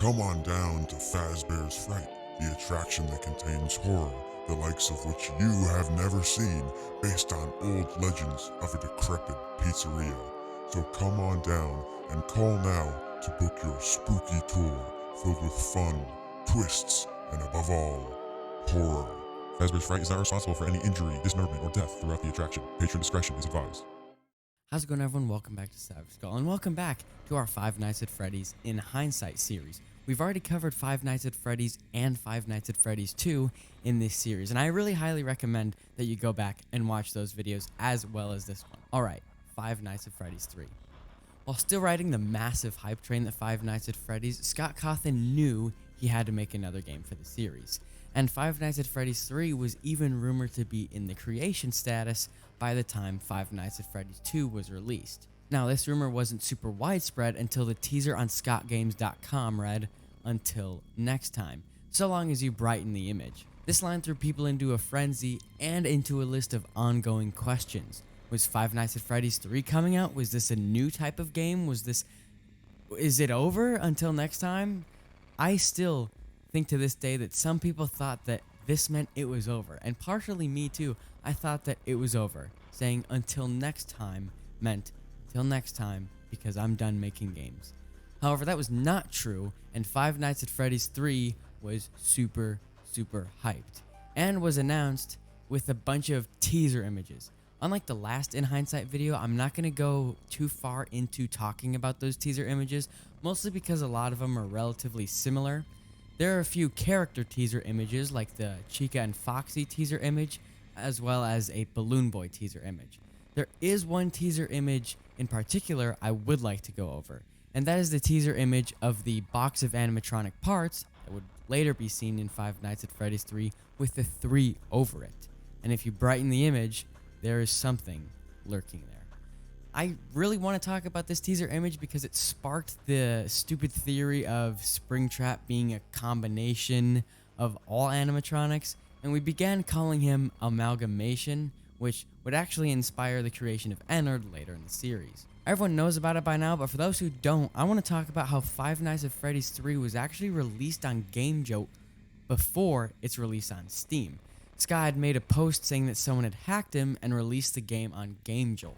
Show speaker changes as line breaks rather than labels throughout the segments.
Come on down to Fazbear's Fright, the attraction that contains horror, the likes of which you have never seen, based on old legends of a decrepit pizzeria. So come on down and call now to book your spooky tour filled with fun, twists, and above all, horror. Fazbear's Fright is not responsible for any injury, dismemberment, or death throughout the attraction. Patron discretion is advised.
How's it going, everyone? Welcome back to SavageSkull, and welcome back to our Five Nights at Freddy's in Hindsight series. We've already covered Five Nights at Freddy's and Five Nights at Freddy's 2 in this series, and I really highly recommend that you go back and watch those videos as well as this one. Alright, Five Nights at Freddy's 3. While still riding the massive hype train that Five Nights at Freddy's, Scott Cawthon knew he had to make another game for the series. And Five Nights at Freddy's 3 was even rumored to be in the creation status by the time Five Nights at Freddy's 2 was released. Now, this rumor wasn't super widespread until the teaser on scottgames.com read, "Until next time, so long as you brighten the image." This line threw people into a frenzy and into a list of ongoing questions. Was Five Nights at Freddy's 3 coming out? Was this a new type of game? Is it over until next time? I still think to this day that some people thought that this meant it was over, and partially me too. I thought that it was over. Saying until next time meant till next time because I'm done making games. However, that was not true, and Five Nights at Freddy's 3 was super hyped and was announced with a bunch of teaser images. Unlike the last In Hindsight video, I'm not going to go too far into talking about those teaser images, mostly because a lot of them are relatively similar. There are a few character teaser images like the Chica and Foxy teaser image, as well as a Balloon Boy teaser image. There is one teaser image in particular I would like to go over, and that is the teaser image of the box of animatronic parts that would later be seen in Five Nights at Freddy's 3 with the 3 over it. And if you brighten the image, there is something lurking there. I really want to talk about this teaser image because it sparked the stupid theory of Springtrap being a combination of all animatronics, and we began calling him Amalgamation, which would actually inspire the creation of Ennard later in the series. Everyone knows about it by now, but for those who don't, I want to talk about how Five Nights at Freddy's 3 was actually released on GameJolt before its release on Steam. Scott had made a post saying that someone had hacked him and released the game on GameJolt.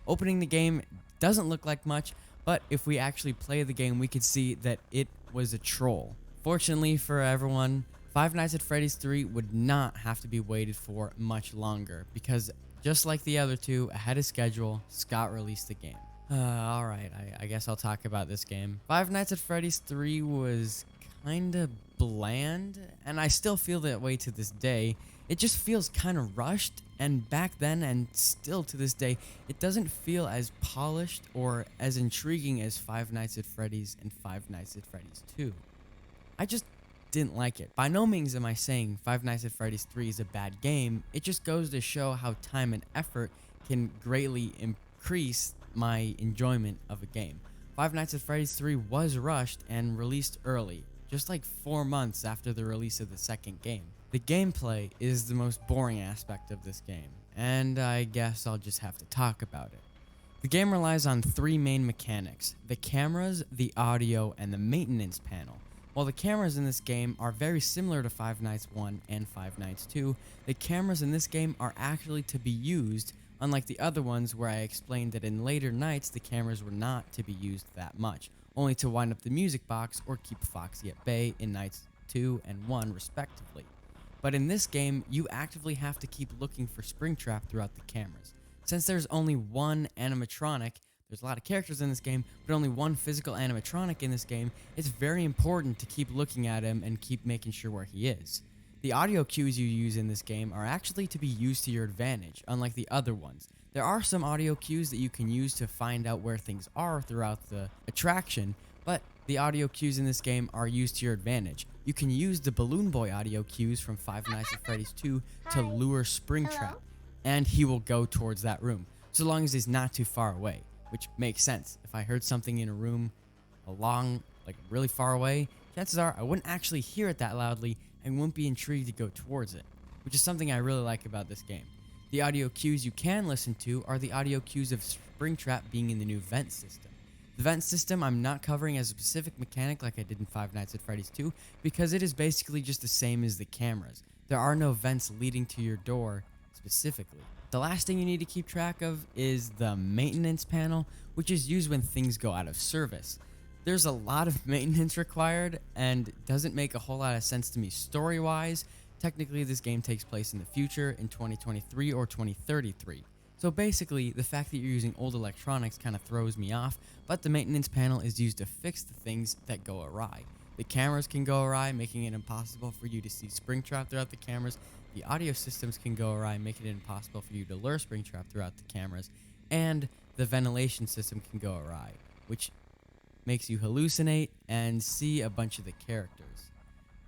Opening the game doesn't look like much, but if we actually play the game, we could see that it was a troll. Fortunately for everyone, Five Nights at Freddy's 3 would not have to be waited for much longer, because just like the other two, ahead of schedule, Scott released the game. Alright, I guess I'll talk about this game. Five Nights at Freddy's 3 was kinda bland, and I still feel that way to this day. It just feels kinda rushed, and back then and still to this day, it doesn't feel as polished or as intriguing as Five Nights at Freddy's and Five Nights at Freddy's 2. I just didn't like it. By no means am I saying Five Nights at Freddy's 3 is a bad game. It just goes to show how time and effort can greatly increase my enjoyment of a game. Five Nights at Freddy's 3 was rushed and released early, just like 4 months after the release of the second game. The gameplay is the most boring aspect of this game, and I guess I'll just have to talk about it. The game relies on 3 main mechanics: the cameras, the audio, and the maintenance panel. While the cameras in this game are very similar to Five Nights 1 and Five Nights 2, the cameras in this game are actually to be used, unlike the other ones where I explained that in later nights the cameras were not to be used that much, only to wind up the music box or keep Foxy at bay in Nights 2 and 1 respectively. But in this game, you actively have to keep looking for Springtrap throughout the cameras. Since there's only one animatronic, there's a lot of characters in this game, but only one physical animatronic in this game, it's very important to keep looking at him and keep making sure where he is. The audio cues you use in this game are actually to be used to your advantage, unlike the other ones. There are some audio cues that you can use to find out where things are throughout the attraction, but the audio cues in this game are used to your advantage. You can use the Balloon Boy audio cues from Five Nights at Freddy's 2 to lure Springtrap, and he will go towards that room, so long as he's not too far away, which makes sense. If I heard something in a room really far away, chances are I wouldn't actually hear it that loudly and wouldn't be intrigued to go towards it, which is something I really like about this game. The audio cues you can listen to are the audio cues of Springtrap being in the new vent system. The vent system I'm not covering as a specific mechanic like I did in Five Nights at Freddy's 2 because it is basically just the same as the cameras. There are no vents leading to your door specifically. The last thing you need to keep track of is the maintenance panel, which is used when things go out of service. There's a lot of maintenance required and doesn't make a whole lot of sense to me story-wise. Technically, this game takes place in the future in 2023 or 2033. So basically, the fact that you're using old electronics kind of throws me off, but the maintenance panel is used to fix the things that go awry. The cameras can go awry, making it impossible for you to see Springtrap throughout the cameras. The audio systems can go awry, making it impossible for you to lure Springtrap throughout the cameras. And the ventilation system can go awry, which makes you hallucinate and see a bunch of the characters.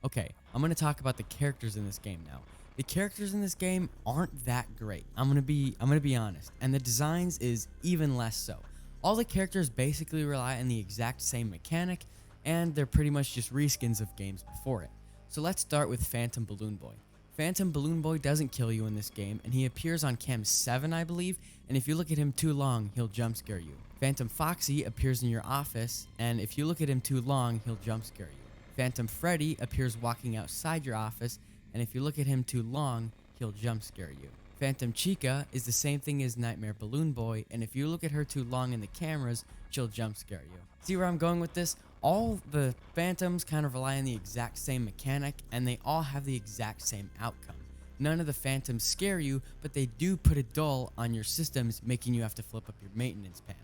Okay, I'm going to talk about the characters in this game now. The characters in this game aren't that great. I'm gonna be honest, and the designs is even less so. All the characters basically rely on the exact same mechanic, and they're pretty much just reskins of games before it. So let's start with Phantom Balloon Boy. Phantom Balloon Boy doesn't kill you in this game, and he appears on cam 7, I believe, and if you look at him too long, he'll jump scare you. Phantom Foxy appears in your office, and if you look at him too long, he'll jump scare you. Phantom Freddy appears walking outside your office, and if you look at him too long, he'll jump scare you. Phantom Chica is the same thing as Nightmare Balloon Boy, and if you look at her too long in the cameras, she'll jump scare you. See where I'm going with this? All the phantoms kind of rely on the exact same mechanic, and they all have the exact same outcome. None of the phantoms scare you, but they do put a dull on your systems, making you have to flip up your maintenance panel.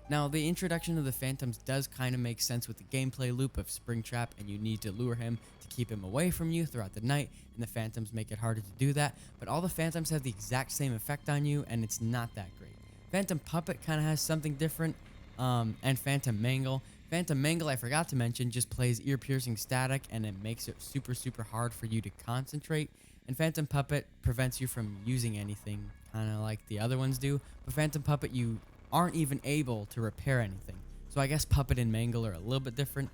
Now, the introduction of the phantoms does kind of make sense with the gameplay loop of Springtrap, and you need to lure him to keep him away from you throughout the night, and the phantoms make it harder to do that, but all the phantoms have the exact same effect on you, and it's not that great. Phantom Puppet kind of has something different, and Phantom Mangle. Phantom Mangle, I forgot to mention, just plays ear-piercing static, and it makes it super, super hard for you to concentrate, and Phantom Puppet prevents you from using anything, kind of like the other ones do, but Phantom Puppet, you aren't even able to repair anything. So I guess Puppet and Mangle are a little bit different.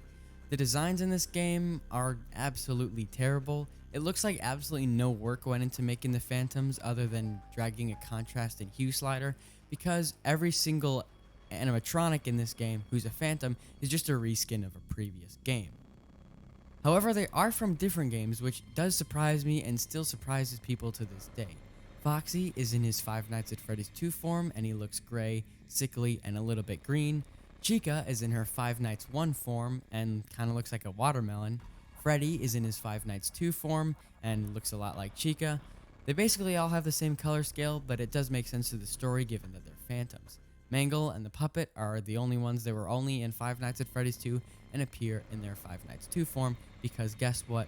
The designs in this game are absolutely terrible. It looks like absolutely no work went into making the phantoms other than dragging a contrast and hue slider, because every single animatronic in this game who's a phantom is just a reskin of a previous game. However, they are from different games, which does surprise me and still surprises people to this day. Foxy is in his Five Nights at Freddy's 2 form, and he looks gray, sickly, and a little bit green. Chica is in her Five Nights 1 form and kind of looks like a watermelon. Freddy is in his Five Nights 2 form and looks a lot like Chica. They basically all have the same color scale, but it does make sense to the story given that they're phantoms. Mangle and the Puppet are the only ones that were only in Five Nights at Freddy's 2 and appear in their Five Nights 2 form, because guess what?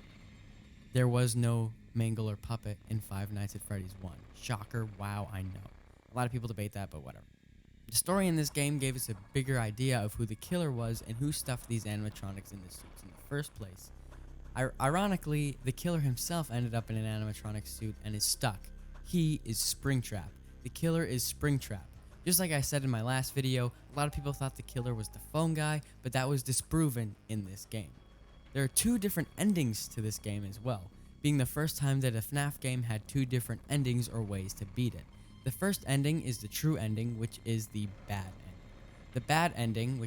There was no Mangle or Puppet in Five Nights at Freddy's 1. Shocker, wow, I know. A lot of people debate that, but whatever. The story in this game gave us a bigger idea of who the killer was and who stuffed these animatronics in the suits in the first place. Ironically, the killer himself ended up in an animatronic suit and is stuck. He is Springtrap. The killer is Springtrap. Just like I said in my last video, a lot of people thought the killer was the phone guy, but that was disproven in this game. There are two different endings to this game as well, being the first time that a FNAF game had two different endings or ways to beat it. The first ending is the true ending, which is the bad ending. The bad ending,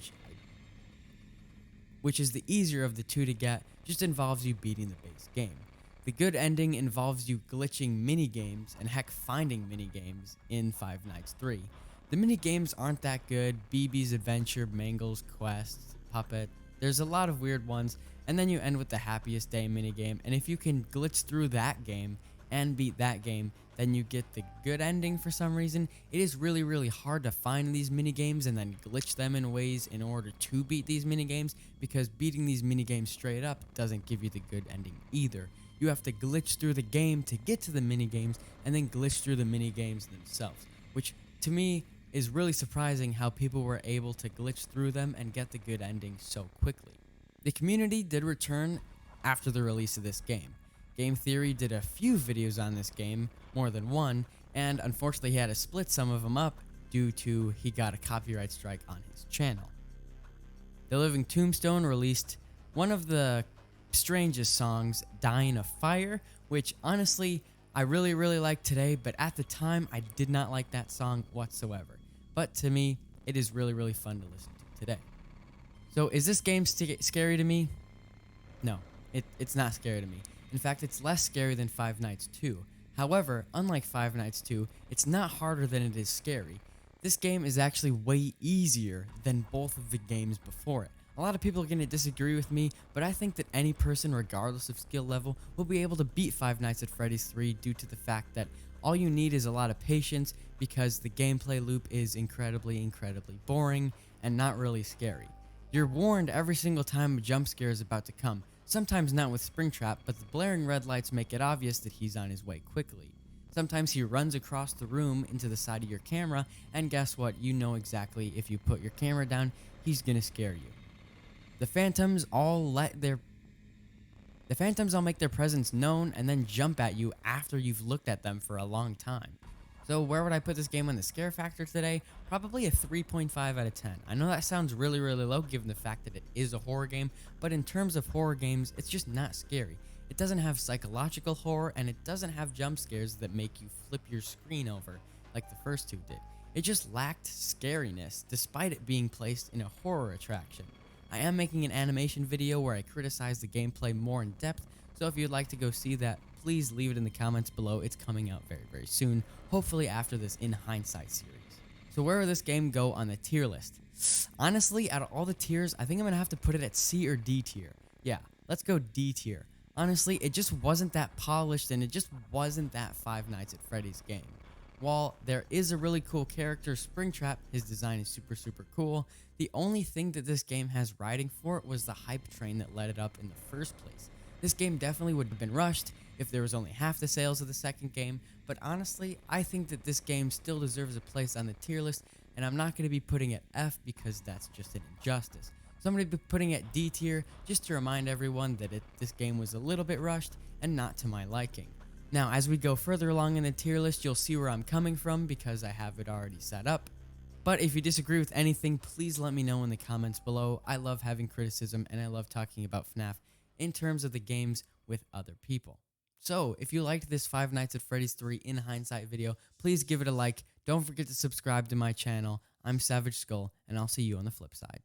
which is the easier of the two to get, just involves you beating the base game. The good ending involves you glitching minigames and heck finding minigames in Five Nights 3. The minigames aren't that good. BB's Adventure, Mangle's Quest, Puppet. There's a lot of weird ones, and then you end with the Happiest Day minigame, and if you can glitch through that game and beat that game, then you get the good ending for some reason. It is really, really hard to find these minigames and then glitch them in ways in order to beat these minigames, because beating these minigames straight up doesn't give you the good ending either. You have to glitch through the game to get to the minigames, and then glitch through the minigames themselves, which to me is really surprising how people were able to glitch through them and get the good ending so quickly. The community did return after the release of this game. Game Theory did a few videos on this game, more than one, and unfortunately he had to split some of them up due to he got a copyright strike on his channel. The Living Tombstone released one of the strangest songs, Dying of Fire, which honestly I really, really like today, but at the time I did not like that song whatsoever. But to me, it is really, really fun to listen to today. So is this game scary to me? No, it's not scary to me. In fact, it's less scary than Five Nights 2. However, unlike Five Nights 2, it's not harder than it is scary. This game is actually way easier than both of the games before it. A lot of people are going to disagree with me, but I think that any person, regardless of skill level, will be able to beat Five Nights at Freddy's 3 due to the fact that all you need is a lot of patience because the gameplay loop is incredibly boring and not really scary. You're warned every single time a jump scare is about to come, sometimes not with Springtrap, but the blaring red lights make it obvious that he's on his way quickly. Sometimes he runs across the room into the side of your camera, and guess what? You know exactly if you put your camera down, he's gonna scare you. The phantoms all make their presence known and then jump at you after you've looked at them for a long time. So where would I put this game on the scare factor today? Probably a 3.5 out of 10. I know that sounds really low given the fact that it is a horror game, but in terms of horror games, it's just not scary. It doesn't have psychological horror, and it doesn't have jump scares that make you flip your screen over like the first two did. It just lacked scariness despite it being placed in a horror attraction. I am making an animation video where I criticize the gameplay more in depth, so if you'd like to go see that, please leave it in the comments below. It's coming out very soon, hopefully after this In Hindsight series. So where will this game go on the tier list? Honestly, out of all the tiers, I think I'm going to have to put it at C or D tier. Yeah, let's go D tier. Honestly, it just wasn't that polished and it just wasn't that Five Nights at Freddy's game. While there is a really cool character, Springtrap, his design is super cool, the only thing that this game has riding for it was the hype train that led it up in the first place. This game definitely would have been rushed if there was only half the sales of the second game, but honestly, I think that this game still deserves a place on the tier list, and I'm not going to be putting it F because that's just an injustice. So I'm going to be putting it D tier just to remind everyone that this game was a little bit rushed and not to my liking. Now, as we go further along in the tier list, you'll see where I'm coming from because I have it already set up. But if you disagree with anything, please let me know in the comments below. I love having criticism and I love talking about FNAF in terms of the games with other people. So, if you liked this Five Nights at Freddy's 3 In Hindsight video, please give it a like. Don't forget to subscribe to my channel. I'm SavageSkull, and I'll see you on the flip side.